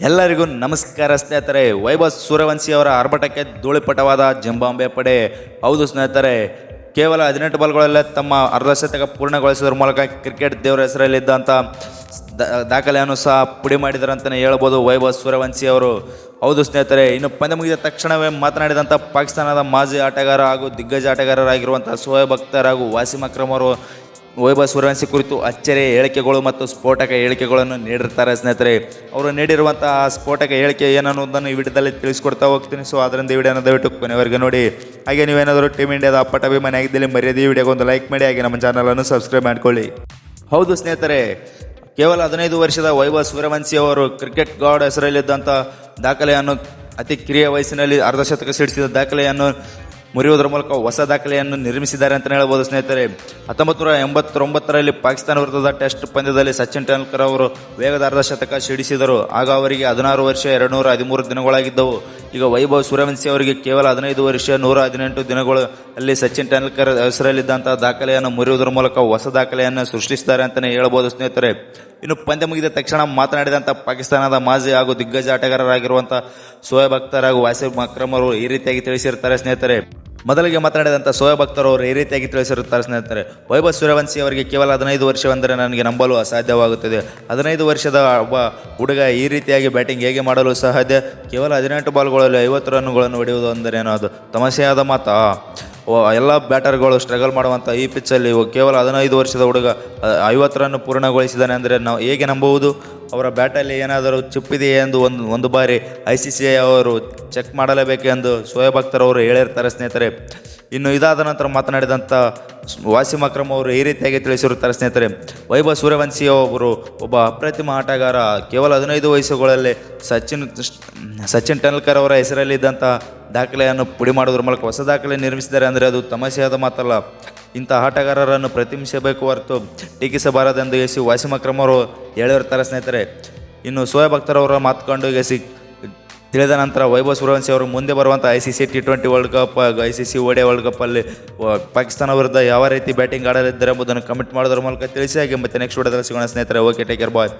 ಎಲ್ಲರಿಗೂ ನಮಸ್ಕಾರ ಸ್ನೇಹಿತರೆ. ವೈಭವ್ ಸೂರ್ಯವಂಶಿ ಅವರ ಆರ್ಭಟಕ್ಕೆ ಧೂಳಿಪಟವಾದ ಜಿಂಬಾಬ್ವೆ ಪಡೆ. ಹೌದು ಸ್ನೇಹಿತರೆ, ಕೇವಲ 18 ಬಾಲ್ಗಳಲ್ಲೇ ತಮ್ಮ ಅರ್ಧಶತಕ ಪೂರ್ಣಗೊಳಿಸುವುದರ ಮೂಲಕ ಕ್ರಿಕೆಟ್ ದೇವರ ಹೆಸರಲ್ಲಿದ್ದಂಥ ದಾಖಲೆಯನ್ನು ಸಹ ಪುಡಿ ಮಾಡಿದರಂತಲೇ ಹೇಳ್ಬೋದು ವೈಭವ್ ಸೂರ್ಯವಂಶಿ ಅವರು. ಹೌದು ಸ್ನೇಹಿತರೆ, ಇನ್ನು ಪಂದ್ಯ ಮುಗಿದ ತಕ್ಷಣವೇ ಮಾತನಾಡಿದಂಥ ಪಾಕಿಸ್ತಾನದ ಮಾಜಿ ಆಟಗಾರ ಹಾಗೂ ದಿಗ್ಗಜ ಆಟಗಾರರಾಗಿರುವಂಥ ಶೋಯಬ್ ಅಖ್ತರ್ ಹಾಗೂ ವಾಸಿಂ ಅಕ್ರಮ್ ಅವರು ವೈಭವ್ ಸೂರ್ಯವಂಶಿ ಕುರಿತು ಅಚ್ಚರಿಯ ಹೇಳಿಕೆಗಳು ಮತ್ತು ಸ್ಫೋಟಕ ಹೇಳಿಕೆಗಳನ್ನು ನೀಡಿರ್ತಾರೆ ಸ್ನೇಹಿತರೆ. ಅವರು ನೀಡಿರುವಂತಹ ಸ್ಫೋಟಕ ಹೇಳಿಕೆ ಏನನ್ನೋದನ್ನು ಈ ವಿಡಿಯೋದಲ್ಲಿ ತಿಳಿಸ್ಕೊಡ್ತಾ ಹೋಗ್ತೀನಿ. ಸೊ ಅದರಿಂದ ಈ ವಿಡಿಯೋನ ದಯವಿಟ್ಟು ಕೊನೆವರೆಗೆ ನೋಡಿ. ಹಾಗೆ ನೀವೇನಾದರೂ ಟೀಮ್ ಇಂಡಿಯಾದ ಅಪ್ಪಟ ಅಭಿಮಾನಿ ಆಗಿದ್ದಲ್ಲಿ ಮರ್ಯಾದೆ ಈ ವಿಡಿಯೋಗೆ ಒಂದು ಲೈಕ್ ಮಾಡಿ, ಹಾಗೆ ನಮ್ಮ ಚಾನಲನ್ನು ಸಬ್ಸ್ಕ್ರೈಬ್ ಮಾಡ್ಕೊಳ್ಳಿ. ಹೌದು ಸ್ನೇಹಿತರೆ, ಕೇವಲ 15 ವರ್ಷದ ವೈಭವ್ ಸೂರ್ಯವಂಶಿ ಅವರು ಕ್ರಿಕೆಟ್ ಗಾಡ್ ಹೆಸರಲ್ಲಿದ್ದಂಥ ದಾಖಲೆಯನ್ನು, ಅತಿ ಕಿರಿಯ ವಯಸ್ಸಿನಲ್ಲಿ ಅರ್ಧಶತಕ ಸಿಡಿಸಿದ ದಾಖಲೆಯನ್ನು ಮುರಿಯುವುದರ ಮೂಲಕ ಹೊಸ ದಾಖಲೆಯನ್ನು ನಿರ್ಮಿಸಿದ್ದಾರೆ ಅಂತ ಹೇಳ್ಬೋದು ಸ್ನೇಹಿತರೆ. 1989ರಲ್ಲಿ ಪಾಕಿಸ್ತಾನ ವಿರುದ್ಧದ ಟೆಸ್ಟ್ ಪಂದ್ಯದಲ್ಲಿ ಸಚಿನ್ ತೆಂಡೂಲ್ಕರ್ ಅವರು ವೇಗದ ಅರ್ಧಶತಕ ಸಿಡಿಸಿದರು. ಆಗ ಅವರಿಗೆ 16 ವರ್ಷ 213 ದಿನಗಳಾಗಿದ್ದವು. ಈಗ ವೈಭವ್ ಸೂರ್ಯವಂಶಿ ಅವರಿಗೆ ಕೇವಲ 15 ವರ್ಷ 118 ದಿನಗಳು ಅಲ್ಲಿ ಸಚಿನ್ ತೆಂಡೂಲ್ಕರ್ ಹೆಸರಲ್ಲಿದ್ದಂಥ ದಾಖಲೆಯನ್ನು ಮುರಿಯುವುದರ ಮೂಲಕ ಹೊಸ ದಾಖಲೆಯನ್ನು ಸೃಷ್ಟಿಸಿದ್ದಾರೆ ಅಂತಲೇ ಹೇಳ್ಬೋದು ಸ್ನೇಹಿತರೆ. ಇನ್ನು ಪಂದ್ಯ ಮುಗಿದ ತಕ್ಷಣ ಮಾತನಾಡಿದಂಥ ಪಾಕಿಸ್ತಾನದ ಮಾಜಿ ಹಾಗೂ ದಿಗ್ಗಜ ಆಟಗಾರರಾಗಿರುವಂಥ ಶೋಯಬ್ ಅಖ್ತರ್ ಹಾಗೂ ವಾಸಿಂ ಅಕ್ರಮ್ ಅವರು ಈ ರೀತಿಯಾಗಿ ತಿಳಿಸಿರ್ತಾರೆ ಸ್ನೇಹಿತರೆ. ಮೊದಲಿಗೆ ಮಾತನಾಡಿದಂಥ ಶೋಯಬ್ ಅಖ್ತರ್ ಅವರು ಈ ರೀತಿಯಾಗಿ ತಿಳಿಸಿರುತ್ತಾರೆ ಸ್ನೇಹಿತರೆ. ವೈಭವ್ ಸೂರ್ಯವಂಶಿ ಅವರಿಗೆ ಕೇವಲ 15 ವರ್ಷವೆಂದರೆ ನನಗೆ ನಂಬಲು ಅಸಾಧ್ಯವಾಗುತ್ತದೆ. 15 ವರ್ಷದ ಒಬ್ಬ ಹುಡುಗ ಈ ರೀತಿಯಾಗಿ ಬ್ಯಾಟಿಂಗ್ ಹೇಗೆ ಮಾಡಲು ಸಾಧ್ಯ? ಕೇವಲ 18 ಬಾಲ್ಗಳಲ್ಲಿ 50 ರನ್ನುಗಳನ್ನು ಹೊಡೆಯುವುದು ಅಂದರೇನು? ಅದು ತಮಾಷೆಯಾದ ಮಾತಾ? ಎಲ್ಲ ಬ್ಯಾಟರ್ಗಳು ಸ್ಟ್ರಗಲ್ ಮಾಡುವಂಥ ಈ ಪಿಚ್ಚಲ್ಲಿ ಕೇವಲ 15 ವರ್ಷದ ಹುಡುಗ 50 ರನ್ ಪೂರ್ಣಗೊಳಿಸಿದ್ದಾನೆ ಅಂದರೆ ನಾವು ಹೇಗೆ ನಂಬುವುದು? ಅವರ ಬ್ಯಾಟಲ್ಲಿ ಏನಾದರೂ ಚಿಪ್ಪಿದೆಯೇ ಎಂದು ಒಂದು ಬಾರಿ ICCI ಅವರು ಚೆಕ್ ಮಾಡಲೇಬೇಕೆಂದು ಶೋಯಬ್ ಅಖ್ತರ್ ಅವರು ಹೇಳಿರ್ತಾರೆ ಸ್ನೇಹಿತರೆ. ಇನ್ನು ಇದಾದ ನಂತರ ಮಾತನಾಡಿದಂಥ ವಾಸಿಂ ಅಕ್ರಮ್ ಅವರು ಈ ರೀತಿಯಾಗಿ ತಿಳಿಸಿರುತ್ತಾರೆ ಸ್ನೇಹಿತರೆ. ವೈಭವ್ ಸೂರ್ಯವಂಶಿ ಅವರು ಒಬ್ಬ ಅಪ್ರತಿಮ ಆಟಗಾರ. ಕೇವಲ 15 ವಯಸ್ಸುಗಳಲ್ಲಿ ಸಚಿನ್ ತೆಂಡೂಲ್ಕರ್ ಅವರ ಹೆಸರಲ್ಲಿದ್ದಂಥ ದಾಖಲೆಯನ್ನು ಪುಡಿ ಮಾಡೋದ್ರ ಮೂಲಕ ಹೊಸ ದಾಖಲೆ ನಿರ್ಮಿಸಿದ್ದಾರೆ ಅಂದರೆ ಅದು ತಮಾಷೆಯಾದ ಮಾತಲ್ಲ. ಇಂಥ ಆಟಗಾರರನ್ನು ಪ್ರತಿಬಿಂಬಿಸಬೇಕು ಹೊರತು ಟೀಕಿಸಬಾರದೆಂದು ವಾಸಿಂ ಅಕ್ರಮ್ ಅವರು ಹೇಳಿರ್ತಾರೆ ಸ್ನೇಹಿತರೆ. ಇನ್ನು ಶೋಯಬ್ ಅಖ್ತರ್ ಅವರ ಮಾತುಕೊಂಡು ತಿಳಿದ ನಂತರ ವೈಭವ್ ಸೂರ್ಯವಂಶಿ ಅವರು ಮುಂದೆ ಬರುವಂಥ ICC T20 world cup, ICC ODI world ಕಪ್ಪಲ್ಲಿ ಪಾಕಿಸ್ತಾನ ವಿರುದ್ಧ ಯಾವ ರೀತಿ ಬ್ಯಾಟಿಂಗ್ ಆಡಲಿದ್ದಾರೆ ಎಂಬುದನ್ನು ಕಮೆಂಟ್ ಮಾಡೋದ್ರ ಮೂಲಕ ತಿಳಿಸಿ. ಹಾಗೆ ಮತ್ತೆ ನೆಕ್ಸ್ಟ್ ವಿಡಿಯೋದಲ್ಲಿ ಸಿಗೋಣ ಸ್ನೇಹಿತರೆ. ಓಕೆ, ಟೇಕ್ ಕೇರ್, ಬಾಯ್.